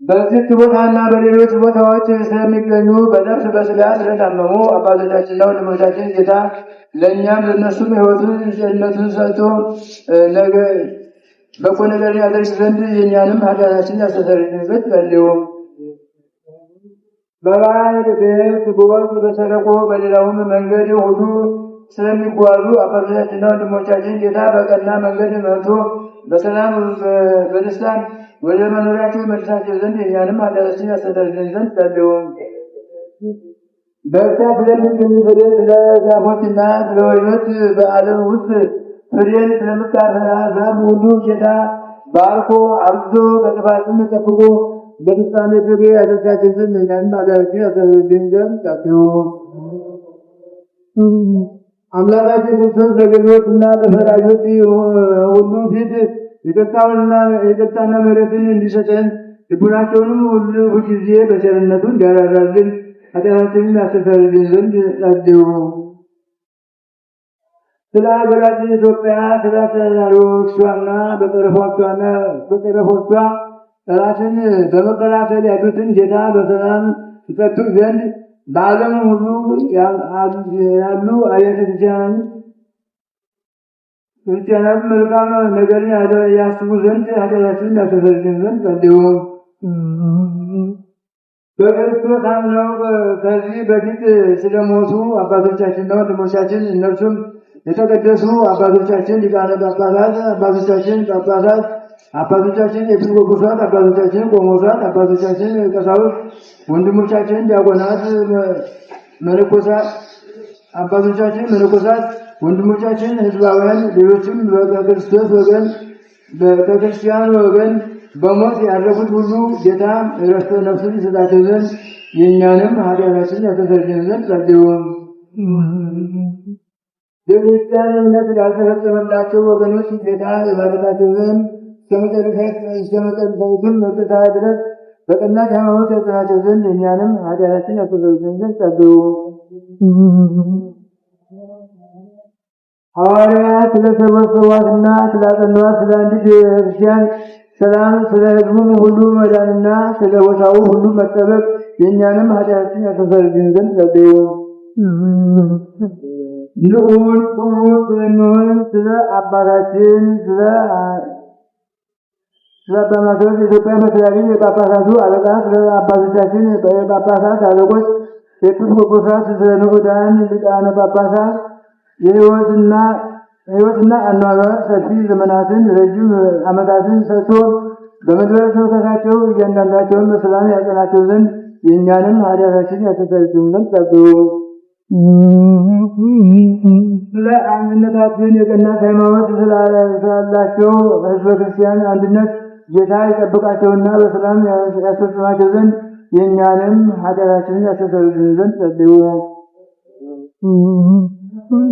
በዚህ ቦታና በሌሎች ቦታዎች ስለሚገኙ በነፍስ በስጋ ስለታመሙ አባቶቻችንና ወንድሞቻችን ጌታ ለእኛም ለእነሱም ሕይወቱን ጤንነቱን ሰጥቶ ነገ በጎ ነገር ያደርግ ዘንድ የእኛንም ኃጢአታችንን ያስተሰርይልን ዘንድ ጸልዩ። በባህር በየብስ በወንዝ በሸለቆ በሌላውም መንገድ ሁሉ ስለሚጓዙ አባቶቻችንና ወንድሞቻችን ጌታ በቀና መንገድ መርቶ በሰላም በደስታ ወደ መኖሪያቸው መልሳቸው ዘንድ የእኛንም ኃጢአታችንን ያስተሰርይልን ዘንድ ጸልዩ። በእርሻ ስለሚገኙ ፍሬ ስለ ዛፎችና ስለ ወይኖች በዓለም ውስጥ ፍሬን ስለምታፈራ ዛፍ ሁሉ ጌታ ባርኮ አብዝቶ በጥፋትም ጠብቆ በፍጻሜ ጊዜ ያደረሳችን ዘንድ እኛንም ኃጢአታችንን ያስተሰርይልን ዘንድ ጸልዩ። አምላካችን ክርስቶስ በገዢዎችና በፈራጆች ሁሉ ፊት ይቅርታና ምሕረትን እንዲሰጠን ልቡናቸውንም ሁሉ ሁልጊዜ በቸርነቱ እንዲያራራልን ኃጢአታችንን ያስተሰርይልን ዘንድ ጸልዩ። ስለ ሀገራችን ኢትዮጵያ ስለ ተራሮቿና በጠረፎቿ ጠላትን በመከላከል ያሉትን ጌታ በሰላም ይጠብቅ ዘንድ በዓለም ሁሉ ያሉ አብያተ ክርስቲያናት መልካም ነገርን ያስቡ ዘንድ ኃጢአታችንን ያስተሰርይልን ዘንድ ጸልዩ። በክርስቶስ አምነው ከዚህ በፊት ስለሞቱ አባቶቻችንና ወንድሞቻችን እነርሱም የተቀደሱ አባቶቻችን ሊቃነ ጳጳሳት፣ አባቶቻችን ጳጳሳት፣ አባቶቻችን ኤጲስቆጶሳት፣ አባቶቻችን ቆሞሳት፣ አባቶቻችን ቀሳውስት፣ ወንድሞቻችን ዲያቆናት፣ መነኮሳት፣ አባቶቻችን መነኮሳት፣ ወንድሞቻችን ሕዝባውያን፣ ሌሎችም በክርስቲያን ወገን በሞት ያረፉት ሁሉ ጌታ ዕረፍተ ነፍስን ይሰጣቸው ዘንድ የእኛንም ኃጢአታችንን ያስተሰርይልን ዘንድ ጸልዩ። የክርስቲያን እምነት ያልተፈጸመላቸው ወገኖች ጌታ ይባርካቸው ዘንድ እስከ መጨረሻይቱም መጥታ ድረስ በቀናች ሃይማኖት ያጸናቸው ዘንድ የእኛንም ኃጢአታችንን ያስተሰርይልን ዘንድ ጸልዩ። ሐዋርያት ስለሰበሰቧትና ስላጸኗት ስለ አንዲት ቤተክርስቲያን ሰላም፣ ስለ ሕዝቡም ሁሉ መዳንና ስለ ቦታው ሁሉ መጠበቅ የእኛንም ኃጢአታችንን ያስተሰርይልን ዘንድ ጸልዩ። ንዑድ ቁሙት የሚሆን ስለ አባታችን ስለ አባ ማቴዎስ የኢትዮጵያ መስተዳድር የጳጳሳቱ አለቃ፣ ስለ አባቶቻችን የጳጳሳት አለቆች ኤጲስቆጶሳት፣ ስለ ንዑዳን ሊቃነ ጳጳሳት የሕይወትና አኗኗር ሰፊ ዘመናትን ረጅም ዓመታትን ሰጥቶ በመንበረ ስብከታቸው እያንዳንዳቸውን በሰላም ያጸናቸው ዘንድ የእኛንም ኃጢአታችንን ያስተሰርይልን ዘንድ ጸልዩ። ስለ አንድነታችን የቀናች ሃይማኖት ስላላቸው ሕዝበ ክርስቲያን አንድነት ጌታ ይጠብቃቸውና በሰላም ያስፈጽማቸው ዘንድ የእኛንም ኃጢአታችንን ያስተሰርይልን ዘንድ ጸልዩ።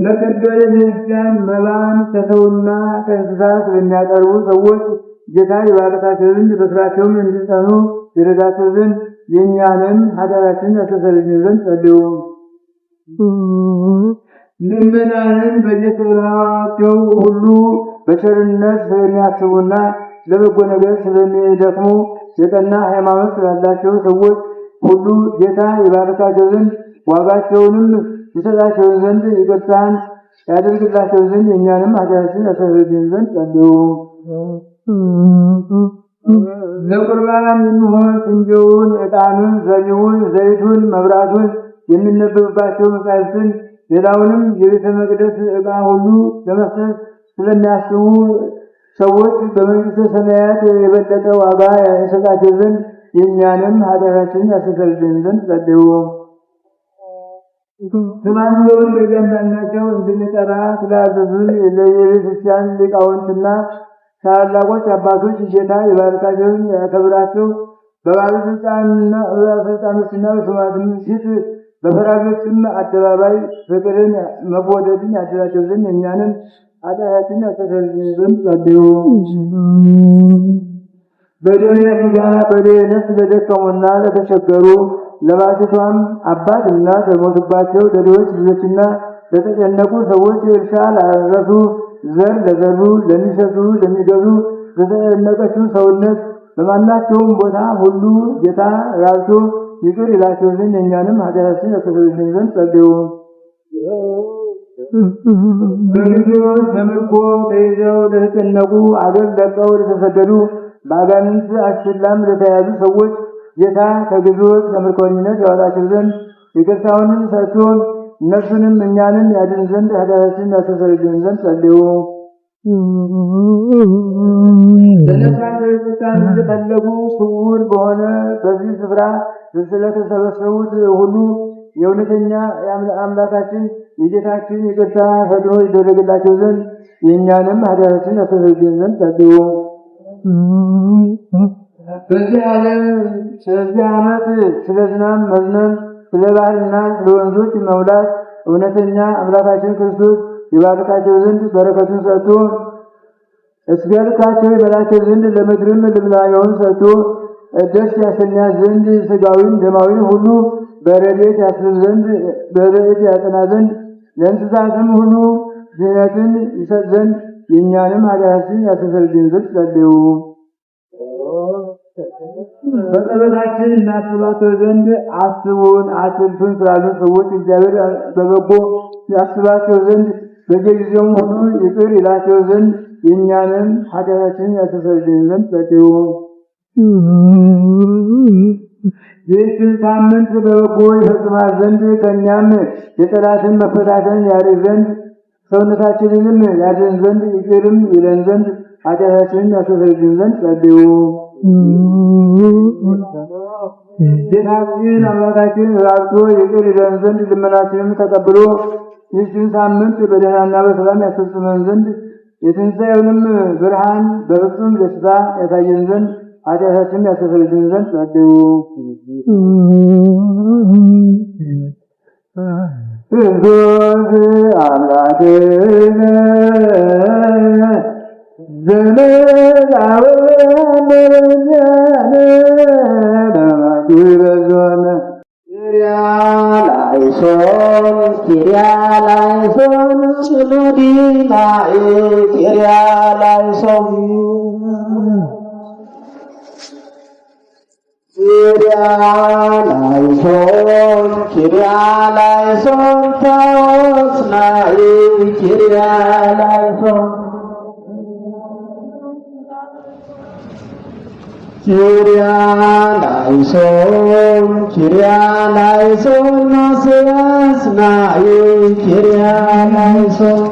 ለቀደሰ ክርስቲያን መባን ከሰውና ከእንስሳት ለሚያቀርቡ ሰዎች ጌታ ይባርካቸው ዘንድ በሥራቸውም እንዲጸኑ ይረዳቸው ዘንድ የእኛንም ኃጢአታችንን ያስተሰርይልን ዘንድ ጸልዩ። ምእመናንን በየስፍራቸው ሁሉ በቸርነት ስለሚያስቡና ለበጎ ነገር ስለሚደክሙ የቀና ሃይማኖት ስላላቸው ሰዎች ሁሉ ጌታ ይባርካቸው ዘንድ ዋጋቸውንም ይሰጣቸው ዘንድ ይቅርታን ያደርግላቸው ዘንድ የእኛንም ኃጢአታችንን ያስተሰርይልን ዘንድ ጸልዩ። ለቁርባን የሚሆን ስንዴውን፣ ዕጣኑን፣ ዘቢቡን፣ ዘይቱን፣ መብራቱን የሚነበብባቸው መጻሕፍትን ሌላውንም የቤተ መቅደስ ዕቃ ሁሉ ለመስጠት ስለሚያስቡ ሰዎች በመንግሥተ ሰማያት የበለጠ ዋጋ ይሰጣቸው ዘንድ የእኛንም ኃጢአታችንን ያስተሰርይልን ዘንድ ጸልዩ። ስማቸውን በእያንዳንዳቸው እንድንጠራ ስላዘዙን ለየቤተ ክርስቲያን ሊቃውንትና ታላላቆች አባቶች ጌታ ይባርካቸው ያከብራቸው። በባለስልጣኖችና በሹማትም ፊት በፈራጆችም አደባባይ ፍቅርን መወደድን ያድላቸው ዘንድ የእኛንም ኃጢአታችንን ያስተሰርይልን ዘንድ ጸልዩ። በደዌ ሥጋ በደዌ ነፍስ ለደከሙና ለተቸገሩ ለባሽቷም አባት እናት ለሞቱባቸው ለድሆች ልጆችና ለተጨነቁ ሰዎች እርሻ ላረሱ ዘር ለዘሩ ለሚሰጡ ለሚገዙ ለተጨነቀችው ሰውነት በማናቸውም ቦታ ሁሉ ጌታ ራርቶ ይቅር ይላቸው ዘንድ የእኛንም ኃጢአታችንን ያስተሰርይልን ዘንድ ጸልዩ። በግዞት ተምርኮ ተይዘው ለተጨነቁ አገር ለቀው ለተሰደዱ በአጋንንት አስላም ለተያዙ ሰዎች ጌታ ከግዞት ከምርኮኝነት ያወጣቸው ዘንድ ይቅርታውንም ሰጥቶ እነርሱንም እኛንም ያድን ዘንድ ኃጢአታችንን ያስተሰርይልን ዘንድ ጸልዩ። ለነፍሳቸው የጽድቅን እንደፈለጉ ስውር በሆነ በዚህ ስፍራ ስለተሰበሰቡት ሁሉ የእውነተኛ አምላካችን የጌታችን ይቅርታ ፈጥኖ ይደረግላቸው ዘንድ የእኛንም ኃጢአታችንን ያስተሰርይልን ዘንድ ጸልዩ። በዚህ ዓለም ስለዚህ ዓመት ስለ ዝናብ መዝነብ ስለ ባህርና ስለ ወንዞች መሙላት እውነተኛ አምላካችን ክርስቶስ ይባርካቸው ዘንድ በረከቱን ሰጥቶ እስከ ልካቸው ይበላቸው ዘንድ ለምድርም ልምላሜውን ሰጥቶ ደስ ያሰኛት ዘንድ ሥጋዊን ደማዊን ሁሉ በረድኤት ያስብ ዘንድ በረድኤት ያጸና ዘንድ ለእንስሳትም ሁሉ ድኅነትን ይሰጥ ዘንድ የእኛንም ኃጢአታችንን ያስተሰርይልን ዘንድ ጸልዩ። በጸሎታችን እናስባቸው ዘንድ አስቡን አትርሱን ስላሉን ሰዎች እግዚአብሔር በበጎ ያስባቸው ዘንድ በየጊዜውም ሁሉ ይቅር ይላቸው ዘንድ የእኛንም ኃጢአታችንን ያስተሰርይልን ዘንድ ጸልዩ። ይህችን ሳምንት በበጎ ይፈጽማት ዘንድ ከእኛም የጠላትን መፈታተን ያርቅ ዘንድ ሰውነታችንንም ያድን ዘንድ ይቅርም ይለን ዘንድ ኃጢአታችንን ያስተሰርይልን ዘንድ ጸልዩ። ጌታችን አምላካችን ራርቶ ይቅር ይለን ዘንድ ልመናችንን ተቀብሎ ይህችን ሳምንት በደህናና በሰላም ያስፈጽመን ዘንድ የትንሣኤውንም ብርሃን በፍጹም ደስታ ያሳየን ዘንድ ኃጢአታችንን ያስተሰርይልን ዘንድ ጸልዩ። ክርስቶስ አምላክነ ዘመዳወነ በማዱበዞነ ኪርያላይሶን ስሙዲናይ ኪርያላይሶን ኪርያላይሶን ታወስናይ ኪርያላይሶን ኪርያላይሶን ናስያስናይ ኪርያላይሶን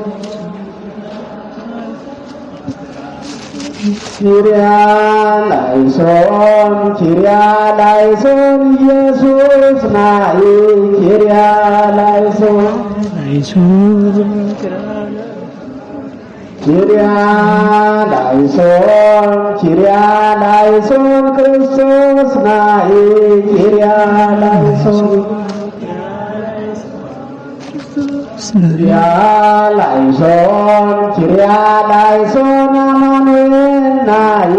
ኪርያላይሶን ኢየሱስ ናይ ኪርያላይሶን ኪርያላይሶን ክርስቶስ ናይ ኪርያላይሶን ኪርያላይሶን አማኑኤል ናይ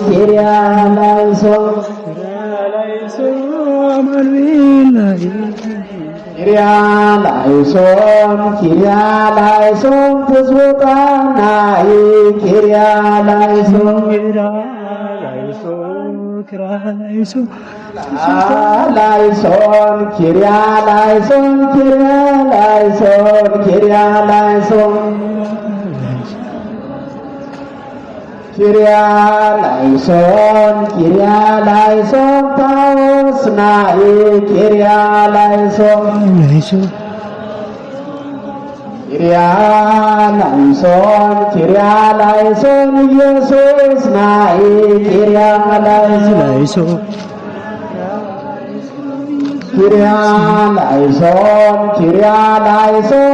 ኪርያላይሶን ኪርያላይሶን ትዝውቃን ናይ ኪርያላይሶን ኪርያላይሶን ኪርያላይሶን ኪርያላይሶን ኪርያላይሶን ታዎስ ናይ ኪርያላይሶን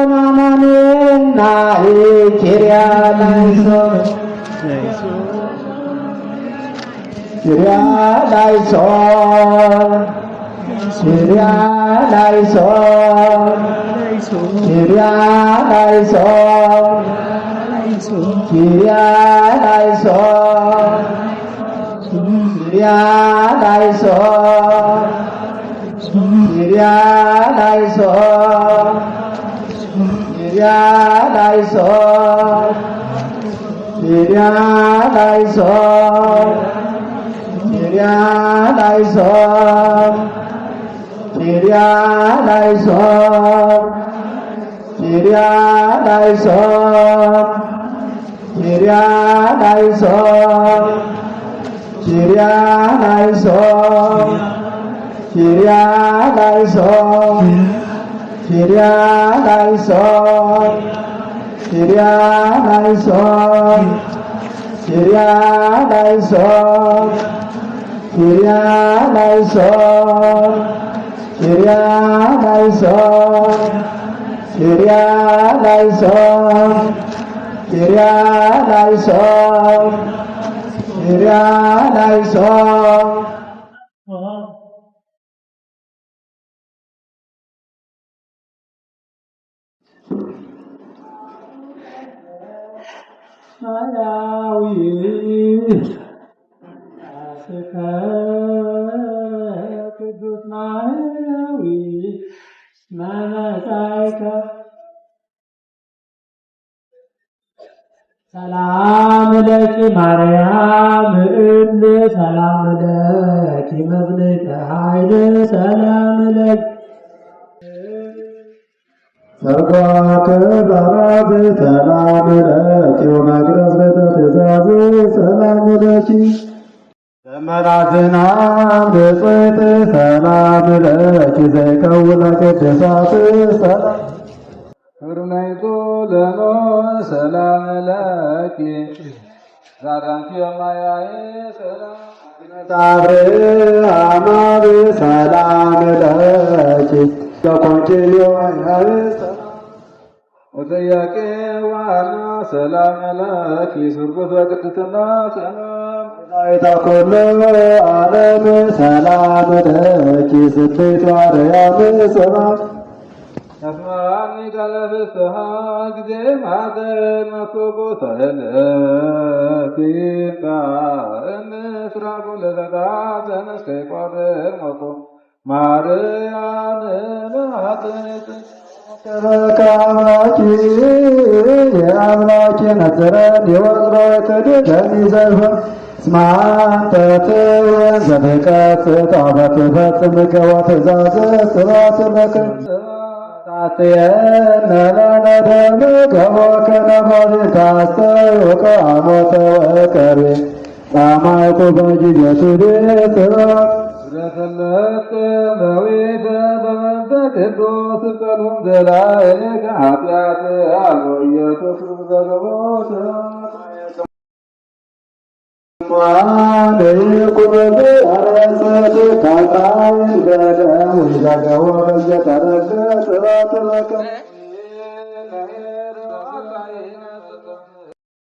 ኪርያላይሶን ኢየሱስ ናይ ኪርያላይሶን ኪርያላይሶን አማኑኤል ናይ ኪርያላይሶን ኪርያላይሶን ኪርያላይሶን ማያዊ ቅዱስ ማያዊ መመሳይከ ሰላም ለኪ ማርያም እል ሰላም ለኪ መዝልከ ኃይል ሰላም ለኪ ሰርጓከ ባራብ ሰላም ለኪ ወመቅደስ ቤተ ትእዛዝ ሰላም ለኪ ዘመናዝናም ብፅዕት ሰላም ለኪ ዘይከውነ ቅድሳት ሰላም ክርናይቶ ለኖን ሰላም ለኪ ዛዳንቲ የማያይ ሰላም አብርሃማብ ሰላም ለኪ ከኮንችልዮ ያይ ሰላም ወዘያቄ ዋና ሰላም ለኪ ሱርጉት በቅድስና ሰላም ናይታ ኩሉ ዓለም ሰላም ለኪ ስብሕት ማርያም ሰላም ተስማኒ ቃለ ፍስሐ ጊዜ ማዘን መኮጎ ተለኪካ እንስራቁ ለዘጋ ተነስከ ይቋደር መኮ ማርያም ለአጥንት ተበካማኪ የአምላኬ ነጽረን የወቅረው ክድደን ይዘልሆን ስማንተትወን ዘፍቀት ጣፈት ፈጽም ገወት ዛዘ ስባት ለክም ታትየነለነደም ገቦከ ነፋስ ታስተውቀ አሞተ ወቀሬ ጣማይኩ በጊዜቱ ቤትባት ስለፈለጥ በዊተ በመንፈስ ቅዱስ ቀሉም ዘላእከ ኃጢአት አልቦ ኢየሱስ ዘገቦት ቋን ይቁም አረሰት ካጣይ በደም ወይዛገወ በየተረገ ጥራት ለከ